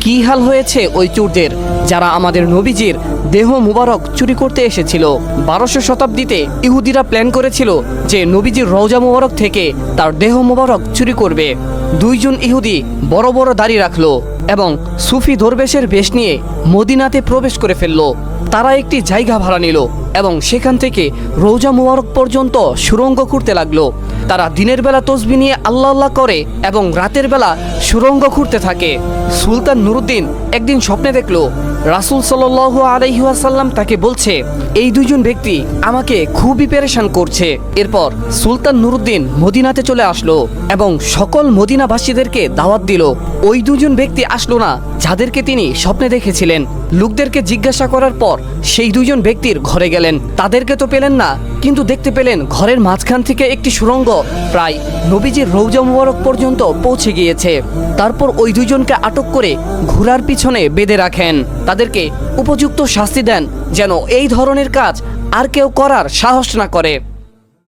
কি হাল হয়েছে ওই চোরদের যারা আমাদের নবীজির দেহ মুবারক চুরি করতে এসেছিল। 1200 শতাব্দীতে ইহুদিরা প্ল্যান করেছিল যে নবীজির রওজা মুবারক থেকে তার দেহ মুবারক চুরি করবে। দুইজন ইহুদি বড় বড় দাড়ি রাখলো এবং সুফি দরবেশের বেশ নিয়ে মদিনাতে প্রবেশ করে ফেলল। তারা একটি জায়গা ভাড়া নিল এবং সেখান থেকে রওজা মুবারক পর্যন্ত সুড়ঙ্গ খুঁড়তে লাগলো। তারা দিনের বেলা তসবিহ নিয়ে আল্লাহ আল্লাহ করে এবং রাতের বেলা সুড়ঙ্গ খুঁড়তে থাকে। সুলতান নুরুদ্দিন একদিন স্বপ্নে দেখল রাসূল সাল্লাল্লাহু আলাইহি ওয়াসাল্লাম তাকে বলছে, এই দুইজন ব্যক্তি আমাকে খুবই পেরেশান করছে। এরপর সুলতান নুরুদ্দিন মদিনাতে চলে আসলো এবং সকল মদিনাবাসীদেরকে দাওয়াত দিল। ওই দুজন ব্যক্তি আসলো না যাদেরকে তিনি স্বপ্নে দেখেছিলেন। লোকদেরকে জিজ্ঞাসা করার পর সেই দুজন ব্যক্তির ঘরে গেলেন। তাদেরকে তো পেলেন না, কিন্তু দেখতে পেলেন ঘরের মাঝখান থেকে একটি সুড়ঙ্গ প্রায় নবীজির রওজা মুবারক পর্যন্ত পৌঁছে গিয়েছে। তারপর ওই দুইজনকে আটক করে ঘোড়ার পিছনে বেঁধে রাখেন। তাদেরকে উপযুক্ত শাস্তি দেন যেন এই ধরনের কাজ আর কেউ করার সাহস না করে।